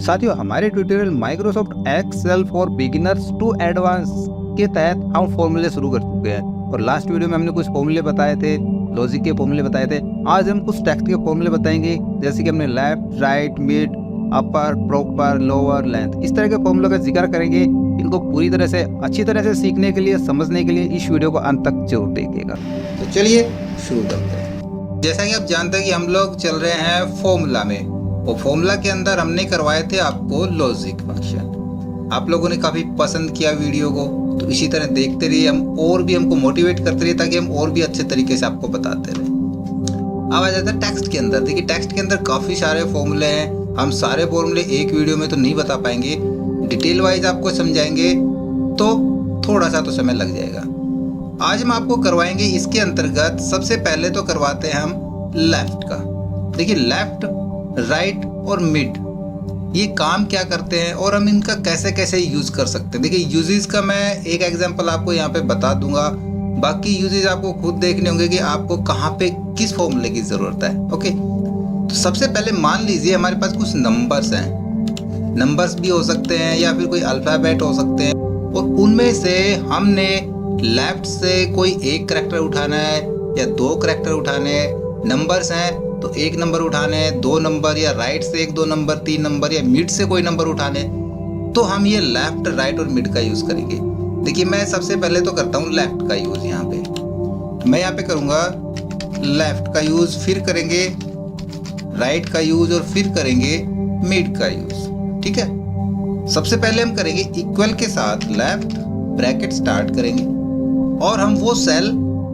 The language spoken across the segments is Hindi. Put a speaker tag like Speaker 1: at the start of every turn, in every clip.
Speaker 1: साथियों, हमारे tutorial Microsoft Excel for beginners to advance के तहत हम फॉर्मूले शुरू कर चुके हैं। और लास्ट वीडियो में हमने कुछ फॉर्मूले बताए थे, लॉजिक के फॉर्मूले बताए थे। आज हम कुछ टेक्स्ट के फॉर्मूले बताएंगे, जैसे कि हमने लेफ्ट, राइट, मिड, अपर, प्रॉपर, लोअर, लेंथ, इस तरह के फॉर्मूलों का जिक्र करेंगे। इनको पूरी तरह से अच्छी तरह से सीखने के लिए, समझने के लिए इस वीडियो को अंत तक जरूर देखिएगा। तो चलिए शुरू करते हैं। जैसा कि आप जानते हैं कि हम लोग चल रहे हैं फॉर्मूला में, और फॉर्मूला के अंदर हमने करवाए थे आपको लॉजिक फंक्शन। आप लोगों ने काफ़ी पसंद किया वीडियो को, तो इसी तरह देखते रहिए, हम और भी हमको मोटिवेट करते रहिए ताकि हम और भी अच्छे तरीके से आपको बताते रहे। अब आ जाता है टेक्स्ट के अंदर। देखिए, टेक्स्ट के अंदर काफ़ी सारे फॉर्मूले हैं। हम सारे फॉर्मूले एक वीडियो में तो नहीं बता पाएंगे, डिटेल वाइज आपको समझाएंगे तो थोड़ा सा तो समय लग जाएगा। आज हम आपको करवाएंगे इसके अंतर्गत, सबसे पहले तो करवाते हैं हम लेफ्ट का। देखिए, लेफ्ट, राइट और मिड, ये काम क्या करते हैं और हम इनका कैसे कैसे यूज़ कर सकते हैं। देखिए, यूजेस का मैं एक एग्जांपल आपको यहाँ पे बता दूंगा, बाकी यूजेस आपको खुद देखने होंगे कि आपको कहाँ पे किस फॉर्मूले की ज़रूरत है। ओके, तो सबसे पहले मान लीजिए हमारे पास कुछ नंबर्स हैं। नंबर्स भी हो सकते हैं या फिर कोई अल्फ़ाबेट हो सकते हैं, और उनमें से हमने लेफ्ट से कोई एक करैक्टर उठाना है या दो करैक्टर उठाने हैं। नंबर्स हैं तो एक नंबर उठाने, दो नंबर, या राइट से एक दो नंबर, तीन नंबर, या मिड से कोई नंबर उठाने, तो हम ये लेफ्ट, राइट और मिड का यूज़ करेंगे। देखिए, मैं सबसे पहले तो करता हूँ लेफ्ट का यूज़। यहाँ पे मैं यहाँ पे करूँगा लेफ्ट का यूज़, फिर करेंगे राइट का यूज़ और फिर करेंगे मिड का यूज़। ठीक है, सबसे पहले हम करेंगे इक्वल के साथ लेफ्ट, ब्रैकेट स्टार्ट करेंगे, और हम वो सेल,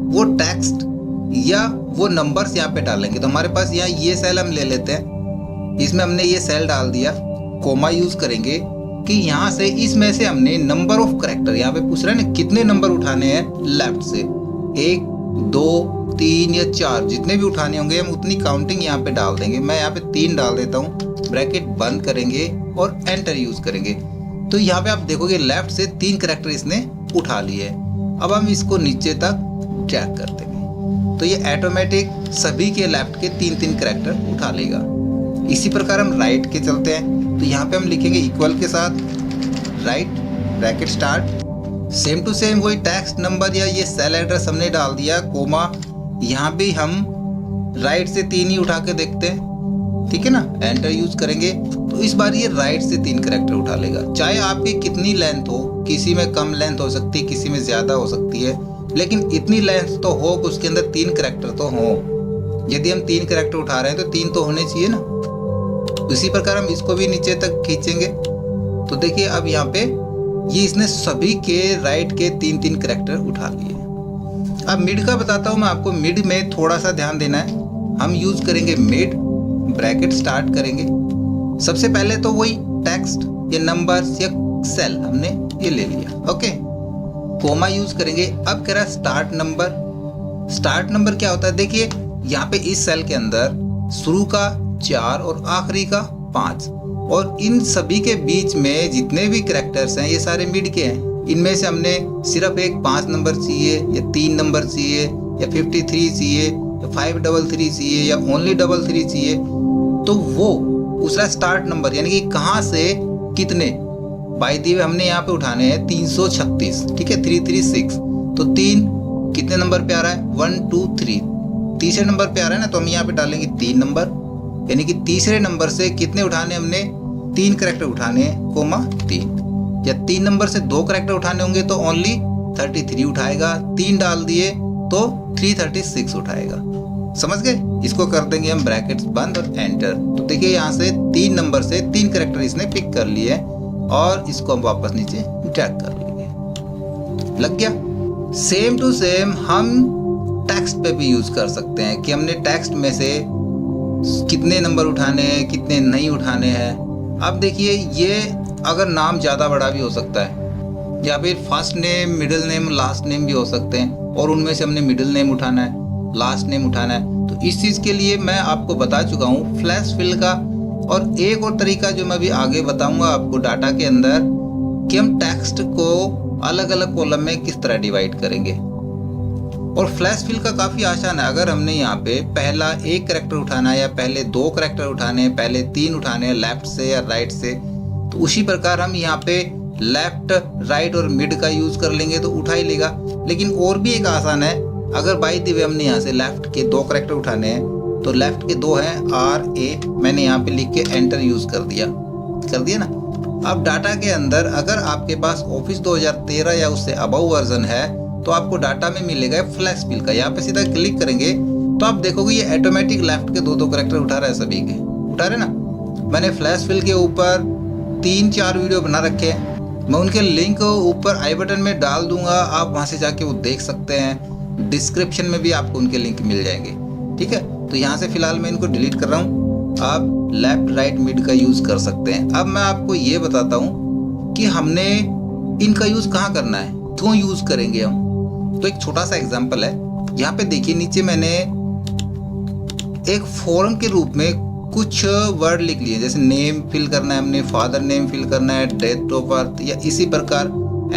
Speaker 1: वो टेक्स्ट या वो नंबर्स यहाँ पे डालेंगे। तो हमारे पास यहाँ ये सेल हम ले लेते हैं, इसमें हमने ये सेल डाल दिया। कोमा यूज़ करेंगे कि यहाँ से, इसमें से हमने नंबर ऑफ करैक्टर, यहाँ पे पूछ रहा है ना कितने नंबर उठाने हैं लेफ्ट से, 1, 2, 3 या 4, जितने भी उठाने होंगे हम उतनी काउंटिंग यहाँ पे डाल देंगे। मैं यहाँ पे 3 डाल देता हूँ, ब्रैकेट बंद करेंगे और एंटर यूज़ करेंगे। तो यहाँ पे आप देखोगे लेफ्ट से 3 करैक्टर इसने उठा लिए। अब हम इसको नीचे तक ड्रैग कर देंगे, तो ये ऑटोमेटिक सभी के लेफ्ट के 3-3 करैक्टर उठा लेगा। इसी प्रकार हम राइट के चलते हैं, तो यहाँ पे हम लिखेंगे इक्वल के साथ right, bracket start, same to same वही टेक्स्ट, नंबर या ये सेल एड्रेस हमने डाल दिया, कोमा। यहाँ भी हम राइट से 3 ही उठा के देखते हैं, ठीक है ना, एंटर यूज करेंगे। तो इस बार ये राइट से 3 करैक्टर उठा लेगा। चाहे आपकी कितनी लेंथ हो, किसी में कम लेंथ हो सकती है, किसी में ज़्यादा हो सकती है, लेकिन इतनी लेंथ तो हो कि उसके अंदर 3 करैक्टर तो हो। यदि हम 3 करैक्टर उठा रहे हैं तो 3 तो होने चाहिए ना। इसी प्रकार हम इसको भी नीचे तक खींचेंगे, तो देखिए अब यहाँ पे ये इसने सभी के राइट के 3-3 करैक्टर उठा लिए। अब मिड का बताता हूँ मैं आपको। मिड में थोड़ा सा ध्यान देना है। हम यूज करेंगे मिड, ब्रैकेट स्टार्ट करेंगे। सबसे पहले तो वही टेक्स्ट या नंबर्स या सेल हमने ये ले लिया। ओके, कोमा यूज करेंगे। अब कह रहा है स्टार्ट नंबर। स्टार्ट नंबर क्या होता है? देखिए, यहाँ पे इस सेल के अंदर शुरू का 4 और आखिरी का 5, और इन सभी के बीच में जितने भी करैक्टर्स हैं ये सारे मिड के हैं। इनमें से हमने सिर्फ एक 5 नंबर चाहिए या 3 नंबर चाहिए या 53 चाहिए या 533 चाहिए या ओनली 33 चाहिए, तो वो दूसरा स्टार्ट नंबर, यानी कि कहाँ से कितने, बाई दी हमने यहाँ पे उठाने हैं 336। ठीक है, 336, तो 3 कितने नंबर पे आ रहा है? 1, 2, 3, तीसरे नंबर पे आ रहा है ना, तो हम यहाँ पे डालेंगे 3 नंबर, यानी कि तीसरे नंबर से कितने उठाने, हमने 3 करैक्टर उठाने हैं, कोमा 3। या 3 नंबर से 2 करैक्टर उठाने होंगे तो ओनली 33 उठाएगा, 3 डाल दिए तो 336 उठाएगा। समझ गए? इसको कर देंगे हम ब्रैकेट्स बंद और एंटर। तो देखिए, यहाँ से 3 नंबर से 3 करैक्टर इसने पिक कर लिए और इसको हम वापस नीचे ड्रैग कर लेंगे। लग गया? सेम टू सेम हम टेक्स्ट पे भी यूज कर सकते हैं कि हमने टेक्स्ट में से कितने नंबर उठाने हैं, कितने नहीं उठाने हैं। अब देखिए, ये अगर नाम ज़्यादा बड़ा भी हो सकता है, या फिर first name, middle name, last name भी हो सकते हैं, और उनमें से हमने मिडिल नेम उठाना है, लास्ट नेम उठाना है। तो इस चीज़ के लिए मैं आपको बता चुका हूँ फ्लैश फिल का। और एक और तरीका जो मैं अभी आगे बताऊंगा आपको डाटा के अंदर, कि हम टेक्स्ट को अलग अलग कॉलम में किस तरह डिवाइड करेंगे। और फ्लैश फिल का काफ़ी आसान है। अगर हमने यहाँ पे पहला एक कैरेक्टर उठाना है या पहले 2 कैरेक्टर उठाने हैं, पहले 3 उठाने हैं लेफ्ट से या राइट से, तो उसी प्रकार हम यहाँ पे लेफ्ट, राइट और मिड का यूज़ कर लेंगे तो उठा ही लेगा। लेकिन और भी एक आसान है, अगर बाई द वे हमने यहाँ से लेफ्ट के 2 कैरेक्टर उठाने हैं तो लेफ्ट के 2 हैं RA, मैंने यहाँ पे लिख के एंटर यूज़ कर दिया ना। अब डाटा के अंदर अगर आपके पास ऑफिस 2013 या उससे अबव वर्जन है तो आपको डाटा में मिलेगा फ्लैश फिल का। यहाँ पे सीधा क्लिक करेंगे तो आप देखोगे ये ऑटोमेटिक लेफ्ट के 2 कैरेक्टर उठा रहा है, सभी के उठा रहे ना। मैंने फ्लैश फिल के ऊपर 3-4 वीडियो बना रखे हैं, मैं उनके लिंक ऊपर आई बटन में डाल दूंगा, आप वहां से जाके वो देख सकते हैं। डिस्क्रिप्शन में भी आपको उनके लिंक मिल जाएंगे, ठीक है। तो यहाँ से फिलहाल मैं इनको डिलीट कर रहा हूँ, आप लेफ्ट, राइट, मिड का यूज कर सकते हैं। अब मैं आपको ये बताता हूँ कि हमने इनका यूज कहाँ करना है, क्यों यूज करेंगे हम। तो एक छोटा सा एग्जाम्पल है, यहाँ पे देखिए नीचे मैंने एक फॉर्म के रूप में कुछ वर्ड लिख लिए, जैसे नेम फिल करना है हमने, फादर नेम फिल करना है, डेट ऑफ बर्थ, या इसी प्रकार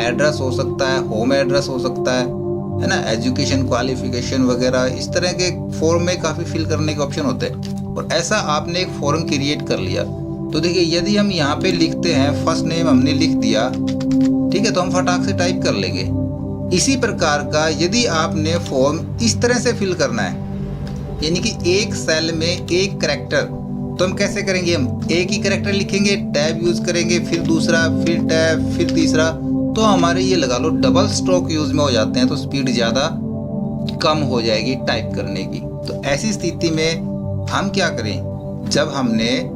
Speaker 1: एड्रेस हो सकता है, होम एड्रेस हो सकता है ना, एजुकेशन, क्वालिफिकेशन वगैरह। इस तरह के फॉर्म में काफ़ी फिल करने के ऑप्शन होते हैं। और ऐसा आपने एक फॉर्म क्रिएट कर लिया तो देखिए यदि हम यहाँ पे लिखते हैं फर्स्ट नेम हमने लिख दिया, ठीक है, तो हम फटाक से टाइप कर लेंगे। इसी प्रकार का यदि आपने फॉर्म इस तरह से फिल करना है, यानी कि एक सेल में एक कैरेक्टर, तो हम कैसे करेंगे, हम एक ही कैरेक्टर लिखेंगे, टैब यूज करेंगे, फिर दूसरा, फिर टैब, फिर तीसरा, तो हमारे ये लगा लो डबल स्ट्रोक यूज में हो जाते हैं, तो स्पीड ज़्यादा कम हो जाएगी टाइप करने की। तो ऐसी स्थिति में हम क्या करें, जब हमने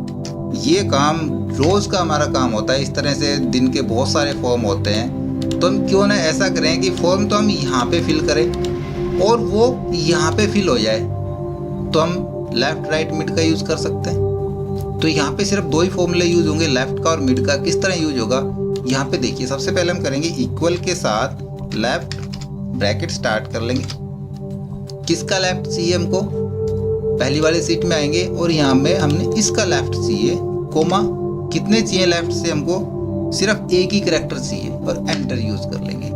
Speaker 1: ये काम रोज़ का हमारा काम होता है, इस तरह से दिन के बहुत सारे फॉर्म होते हैं, तो हम क्यों ना ऐसा करें कि फॉर्म तो हम यहाँ पे फिल करें और वो यहाँ पे फिल हो जाए। तो हम लेफ्ट, राइट, मिड का यूज़ कर सकते हैं। तो यहाँ पे सिर्फ 2 ही फॉर्मूले यूज होंगे, लेफ्ट का और मिड का। किस तरह यूज होगा, यहाँ पे देखिए, सबसे पहले हम करेंगे इक्वल के साथ लेफ्ट, ब्रैकेट स्टार्ट कर लेंगे। किसका लेफ्ट चाहिए हमको, पहली वाली सीट में आएंगे और यहाँ में हमने इसका लेफ्ट चाहिए, कोमा कितने चाहिए लेफ्ट से, हमको सिर्फ एक ही कैरेक्टर चाहिए और एंटर यूज कर लेंगे।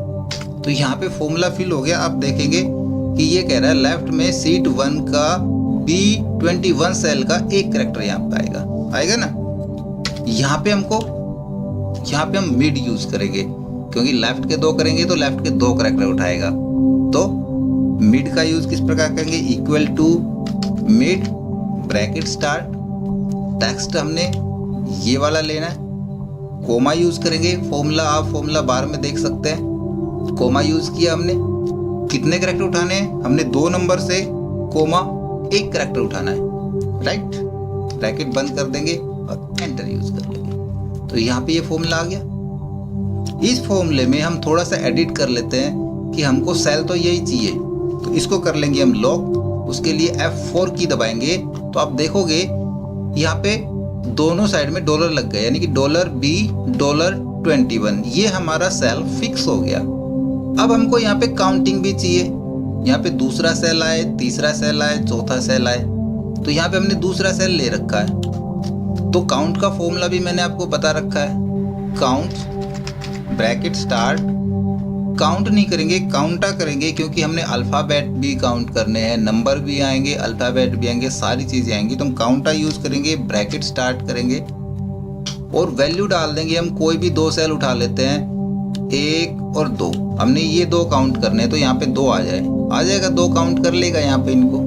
Speaker 1: तो यहाँ पे फॉर्मूला फिल हो गया। आप देखेंगे कि ये कह रहा है लेफ्ट में सीट 1 का B21 सेल का एक कैरेक्टर यहाँ पे आएगा ना। यहाँ पे हम मिड यूज करेंगे, क्योंकि लेफ्ट के 2 करेंगे तो लेफ्ट के 2 कैरेक्टर उठाएगा। तो मिड का यूज किस प्रकार करेंगे, equal to mid, bracket start, text हमने ये वाला लेना है, कोमा यूज करेंगे। फॉर्मूला आप फॉर्मूला बार में देख सकते हैं, कोमा यूज किया हमने। कितने कैरेक्टर उठाने हैं, हमने 2 नंबर से कोमा एक कैरेक्टर उठाना है, राइट। ब्रैकेट बंद कर देंगे और एंटर यूज कर लेंगे। तो यहाँ पे ये फॉर्मूला आ गया। इस फॉर्मूले में हम थोड़ा सा एडिट कर लेते हैं कि हमको सेल तो यही चाहिए, तो इसको कर लेंगे हम लॉक। उसके लिए F4 की दबाएंगे तो आप देखोगे यहाँ पे दोनों साइड में डॉलर लग गए, यानी कि $B21, ये हमारा सेल फिक्स हो गया। अब हमको यहाँ पे काउंटिंग भी चाहिए, यहाँ पे दूसरा सेल आए, तीसरा सेल आए, चौथा सेल आए, तो यहाँ पे हमने दूसरा सेल ले रखा है। तो काउंट का फॉर्मूला भी मैंने आपको बता रखा है, काउंट, ब्रैकेट स्टार्ट, काउंट नहीं करेंगे, काउंटा करेंगे, क्योंकि हमने अल्फ़ाबेट भी काउंट करने हैं, नंबर भी आएंगे, अल्फ़ाबेट भी आएंगे, सारी चीज़ें आएंगी, तो हम काउंटा यूज़ करेंगे, ब्रैकेट स्टार्ट करेंगे और वैल्यू डाल देंगे। हम कोई भी 2 सेल उठा लेते हैं, 1 और 2, हमने ये 2 काउंट करने हैं, तो यहाँ पे 2 आ जाएगा, 2 काउंट कर लेगा यहाँ पे इनको।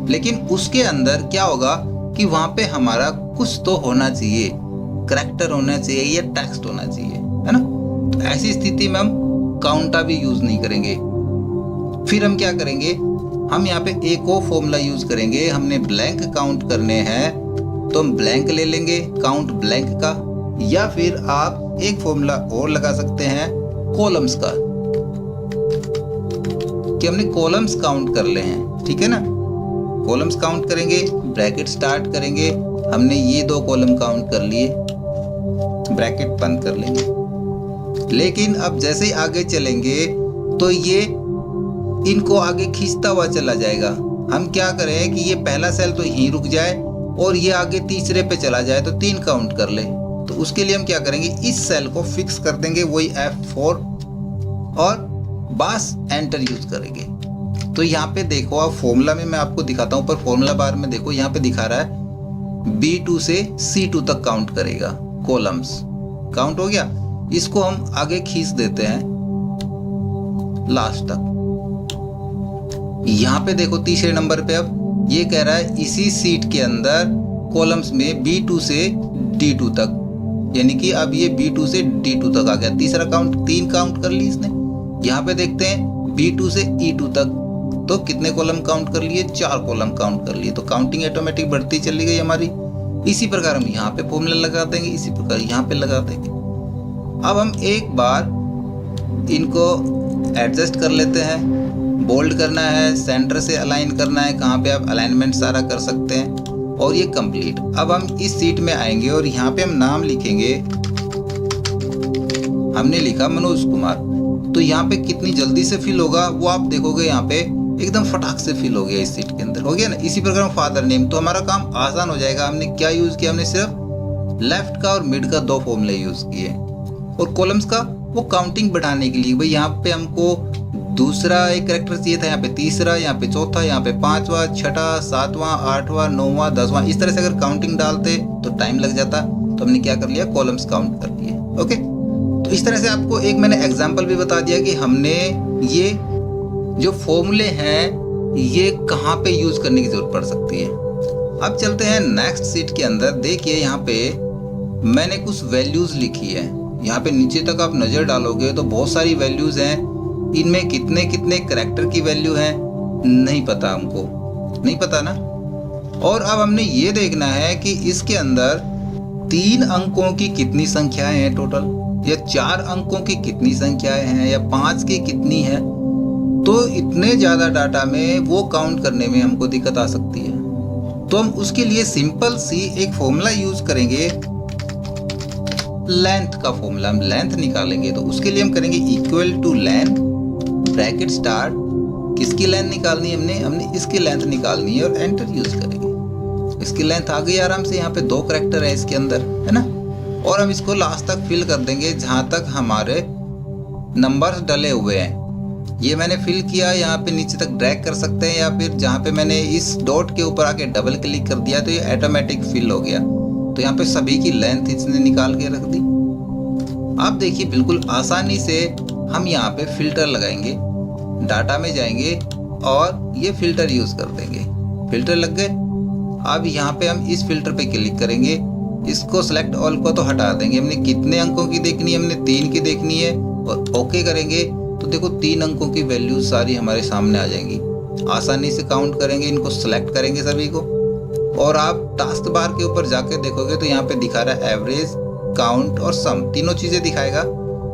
Speaker 1: लेकिन उसके अंदर क्या होगा कि वहाँ पे हमारा कुछ तो होना चाहिए, करैक्टर होना चाहिए या टेक्स्ट होना चाहिए, है ना। तो ऐसी स्थिति में हम काउंटा भी यूज नहीं करेंगे। फिर हम क्या करेंगे, हम यहाँ पे एक और फॉर्मूला यूज करेंगे। हमने ब्लैंक काउंट करने हैं तो हम ब्लैंक ले लेंगे, काउंट ब्लैंक का, या फिर आप एक फॉर्मूला और लगा सकते हैं कॉलम्स का, कि हमने कॉलम्स काउंट कर ले हैं, ठीक है ना। कॉलम्स काउंट करेंगे, ब्रैकेट स्टार्ट करेंगे, हमने ये 2 कॉलम काउंट कर लिए, ब्रैकेट बंद कर लेंगे। लेकिन अब जैसे ही आगे चलेंगे तो ये इनको आगे खींचता हुआ चला जाएगा। हम क्या करें कि ये पहला सेल तो यहीं रुक जाए और ये आगे तीसरे पे चला जाए तो 3 काउंट कर ले। तो उसके लिए हम क्या करेंगे, इस सेल को फिक्स कर देंगे, वही F4, और बस एंटर यूज करेंगे। तो यहाँ पे देखो आप फॉर्मूला में मैं आपको दिखाता हूँ, पर फॉर्मूला बार में देखो यहाँ पे दिखा रहा है B2 से C2 तक काउंट करेगा, कॉलम्स काउंट हो गया। इसको हम आगे खींच देते हैं लास्ट तक। यहाँ पे देखो तीसरे नंबर पे अब ये कह रहा है इसी सीट के अंदर कॉलम्स में B2 से D2 तक, यानी कि अब ये B2 से D2 तक आ गया। तीसरा काउंट 3 काउंट कर ली इसने। यहाँ पे देखते हैं B2 से E2 तक, तो कितने कॉलम काउंट कर लिए? 4 कॉलम काउंट कर लिए। तो काउंटिंग ऑटोमेटिक बढ़ती चली गई हमारी। इसी प्रकार हम यहाँ पे फॉर्मूला लगा देंगे, इसी प्रकार यहाँ पे लगा देंगे। अब हम एक बार इनको एडजस्ट कर लेते हैं, बोल्ड करना है, सेंटर से अलाइन करना है, कहाँ पे आप अलाइनमेंट सारा कर सकते हैं, और ये कंप्लीट। अब हम इस सीट में आएंगे और यहाँ पे हम नाम लिखेंगे, हमने लिखा मनोज कुमार। तो यहाँ पे कितनी जल्दी से फिल होगा वो आप देखोगे, यहाँ पे एकदम फटाक से फिल हो गया इस सीट के अंदर, हो गया ना। इसी प्रकार फादर नेम, तो हमारा काम आसान हो जाएगा। हमने क्या यूज किया? हमने सिर्फ लेफ्ट का और मिड का 2 फॉर्मूले यूज किए, और कॉलम्स का वो काउंटिंग बढ़ाने के लिए भाई यहाँ पे हमको दूसरा एक कैरेक्टर चाहिए था, यहाँ पे तीसरा, यहाँ पे चौथा, यहाँ पे 5वां, 6वां, 7वां, 8वां, 9वां, 10वां। इस तरह से अगर काउंटिंग डालते तो टाइम लग जाता। तो हमने क्या कर लिया? कॉलम्स काउंट कर लिए। ओके, तो इस तरह से आपको एक मैंने एग्जांपल भी बता दिया कि हमने ये जो फॉर्मूले हैं ये कहाँ पे यूज करने की जरूरत पड़ सकती है। अब चलते हैं नेक्स्ट सीट के अंदर। देखिए यहाँ पे मैंने कुछ वैल्यूज लिखी है। यहाँ पे नीचे तक आप नजर डालोगे तो बहुत सारी वैल्यूज हैं। इनमें कितने कितने कैरेक्टर की वैल्यू है नहीं पता, हमको नहीं पता ना। और अब हमने ये देखना है कि इसके अंदर 3 अंकों की कितनी संख्याएं हैं टोटल, या 4 अंकों की कितनी संख्याएं हैं, या 5 की कितनी है। तो इतने ज्यादा डाटा में वो काउंट करने में हमको दिक्कत आ सकती है। तो हम उसके लिए सिंपल सी एक फॉर्मूला यूज करेंगे, लेंथ का फॉर्मूला। हम लेंथ निकालेंगे तो उसके लिए हम करेंगे equal to length bracket start. किसकी लेंथ निकालनी है? हमने इसकी लेंथ निकालनी है, और एंटर यूज करेंगे। इसकी लेंथ आ गई आराम से। यहाँ पे 2 कैरेक्टर है इसके अंदर, है ना। और हम इसको लास्ट तक फिल कर देंगे जहां तक हमारे नंबर्स डले हुए हैं। ये मैंने फिल किया, यहाँ पे नीचे तक ड्रैग कर सकते हैं, या फिर जहाँ पे मैंने इस डॉट के ऊपर आके डबल क्लिक कर दिया तो ये ऑटोमेटिक फिल हो गया। तो यहाँ पे सभी की लेंथ इसने निकाल के रख दी। आप देखिए बिल्कुल आसानी से हम यहाँ पे फिल्टर लगाएंगे, डाटा में जाएंगे और ये फिल्टर यूज कर देंगे। फिल्टर लग गए। अब यहाँ पे हम इस फिल्टर पे क्लिक करेंगे, इसको सेलेक्ट ऑल को तो हटा देंगे। हमने कितने अंकों की देखनी है? हमने 3 की देखनी है, और ओके करेंगे तो देखो 3 अंकों की वैल्यू सारी हमारे सामने आ जाएंगी। आसानी से काउंट करेंगे, इनको सेलेक्ट करेंगे सभी को, और आप टास्क बार के ऊपर जाके देखोगे तो यहाँ पे दिखा रहा है एवरेज, काउंट और सम, तीनों चीजें दिखाएगा।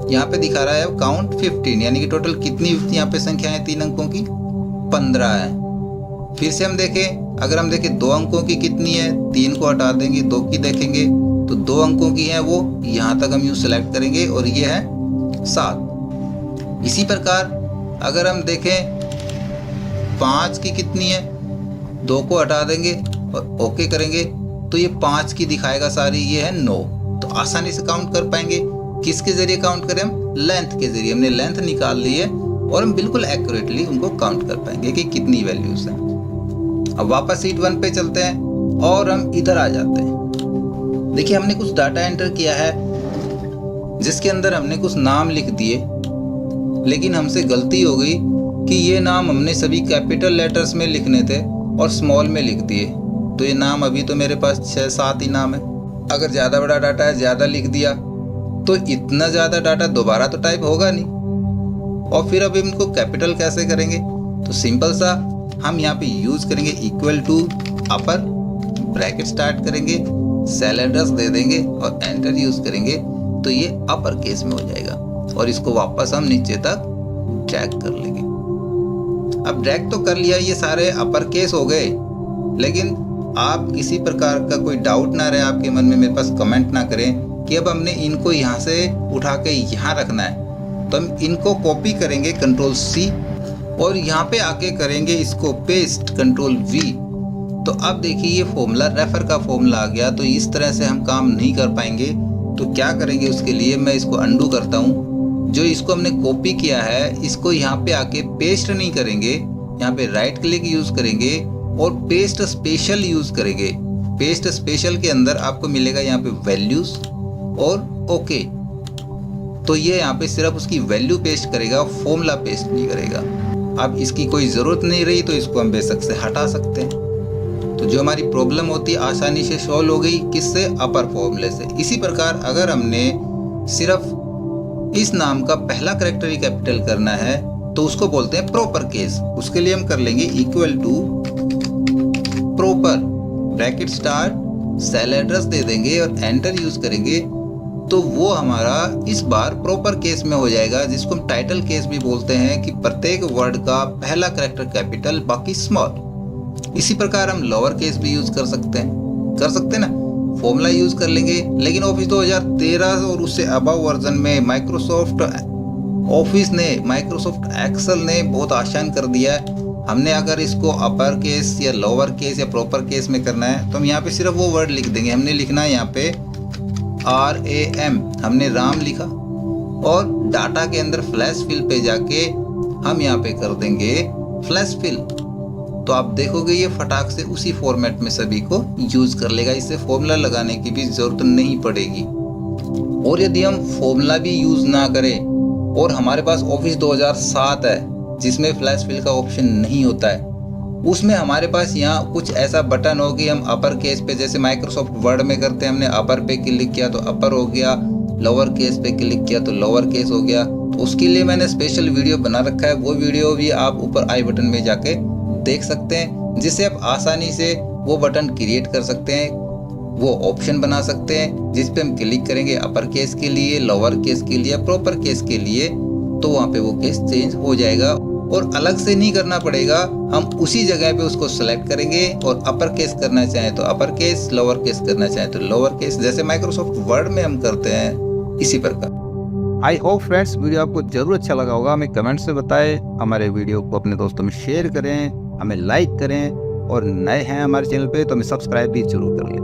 Speaker 1: यहाँ पे दिखा रहा है काउंट 15, यानी कि टोटल कितनी यहाँ पे संख्या है 3 अंकों की? 15 है। फिर से हम देखें, अगर हम देखें 2 अंकों की कितनी है, 3 को हटा देंगे, 2 की देखेंगे तो 2 अंकों की है वो, यहाँ तक हम यूँ सेलेक्ट करेंगे, और ये है 7। इसी प्रकार अगर हम देखें 5 की कितनी है, 2 को हटा देंगे और ओके करेंगे तो ये 5 की दिखाएगा सारी, ये है 9। तो आसानी से काउंट कर पाएंगे। किसके जरिए काउंट करें? हम लेंथ के जरिए। हमने लेंथ निकाल ली है और हम बिल्कुल एक्यूरेटली उनको काउंट कर पाएंगे कि कितनी वैल्यूज हैं। अब वापस सीट 1 पे चलते हैं और हम इधर आ जाते हैं। देखिए हमने कुछ डाटा एंटर किया है जिसके अंदर हमने कुछ नाम लिख दिए, लेकिन हमसे गलती हो गई कि ये नाम हमने सभी कैपिटल लेटर्स में लिखने थे और स्मॉल में लिख दिए। तो ये नाम अभी तो मेरे पास 6-7 ही नाम है। अगर ज़्यादा बड़ा डाटा है, ज़्यादा लिख दिया तो इतना ज़्यादा डाटा दोबारा तो टाइप होगा नहीं, और फिर अब इनको कैपिटल कैसे करेंगे? तो सिंपल सा हम यहाँ पे यूज करेंगे equal to upper bracket start करेंगे, सेल एड्रेस दे देंगे और एंटर यूज करेंगे तो ये अपर केस में हो जाएगा, और इसको वापस हम नीचे तक ड्रैग कर लेंगे। अब ड्रैग तो कर लिया, ये सारे अपर केस हो गए, लेकिन आप किसी प्रकार का कोई डाउट ना रहे आपके मन में, मेरे पास कमेंट ना करें कि अब हमने इनको यहाँ से उठा के यहाँ रखना है। तो हम इनको कॉपी करेंगे Ctrl+C और यहाँ पे आके करेंगे इसको पेस्ट Ctrl+V। तो अब देखिए ये फॉर्मूला रेफर का फॉर्मूला आ गया। तो इस तरह से हम काम नहीं कर पाएंगे। तो क्या करेंगे उसके लिए, मैं इसको अंडू करता हूँ। जो इसको हमने कॉपी किया है इसको यहाँ पे आके पेस्ट नहीं करेंगे, यहाँ पे राइट क्लिक यूज करेंगे और पेस्ट स्पेशल यूज करेंगे। पेस्ट स्पेशल के अंदर आपको मिलेगा यहाँ पे वैल्यूज और ओके। तो ये यहाँ पे सिर्फ उसकी वैल्यू पेस्ट करेगा, फॉर्मूला पेस्ट नहीं करेगा। अब इसकी कोई ज़रूरत नहीं रही तो इसको हम बेशक से हटा सकते हैं। तो जो हमारी प्रॉब्लम होती है आसानी से सॉल्व हो गई, किससे? अपर फॉर्मूले से। इसी प्रकार अगर हमने सिर्फ इस नाम का पहला कैरेक्टर ही कैपिटल करना है तो उसको बोलते हैं प्रॉपर केस। उसके लिए हम कर लेंगे equal to proper bracket start cell address दे देंगे और एंटर यूज करेंगे तो वो हमारा इस बार प्रॉपर केस में हो जाएगा, जिसको हम टाइटल केस भी बोलते हैं कि प्रत्येक वर्ड का पहला कैरेक्टर कैपिटल बाकी स्मॉल। इसी प्रकार हम लोअर केस भी यूज कर सकते हैं ना, फॉर्मूला यूज कर लेंगे। लेकिन ऑफिस 2013 और उससे अबव वर्जन में माइक्रोसॉफ्ट एक्सेल ने बहुत आसान कर दिया है। हमने अगर इसको अपर केस या लोअर केस या प्रॉपर केस में करना है तो हम यहाँ पे सिर्फ वो वर्ड लिख देंगे। हमने लिखना है यहाँ पे RAM, हमने राम लिखा और डाटा के अंदर फ्लैश फिल पे जाके हम यहाँ पे कर देंगे फ्लैश फिल। तो आप देखोगे ये फटाक से उसी फॉर्मेट में सभी को यूज कर लेगा, इससे फॉर्मूला लगाने की भी जरूरत नहीं पड़ेगी। और यदि हम फॉर्मूला भी यूज ना करें और हमारे पास ऑफिस 2007 है जिसमें फ्लैश फिल का ऑप्शन नहीं होता है, उसमें हमारे पास यहाँ कुछ ऐसा बटन हो कि हम अपर केस पे जैसे माइक्रोसॉफ्ट वर्ड में करते हैं, हमने अपर पे क्लिक किया तो अपर हो गया, लोअर केस पे क्लिक किया तो लोअर केस हो गया। तो उसके लिए मैंने स्पेशल वीडियो बना रखा है, वो वीडियो भी आप ऊपर आई बटन में जाके देख सकते हैं, जिससे आप आसानी से वो बटन क्रिएट कर सकते हैं, वो ऑप्शन बना सकते हैं जिस पे हम क्लिक करेंगे अपर केस के लिए, लोअर केस के लिए, प्रॉपर केस के लिए, तो वहाँ पे वो केस चेंज हो जाएगा और अलग से नहीं करना पड़ेगा। हम उसी जगह पे उसको सेलेक्ट करेंगे और अपर केस करना चाहें तो अपर केस, लोअर केस करना चाहें तो लोअर केस, जैसे माइक्रोसॉफ्ट वर्ड में हम करते हैं इसी प्रकार। आई होप फ्रेंड्स वीडियो आपको जरूर अच्छा लगा होगा। हमें कमेंट से बताएं, हमारे वीडियो को अपने दोस्तों में शेयर करें, हमें लाइक करें और नए हैं हमारे चैनल पे तो हमें सब्सक्राइब भी जरूर कर लें।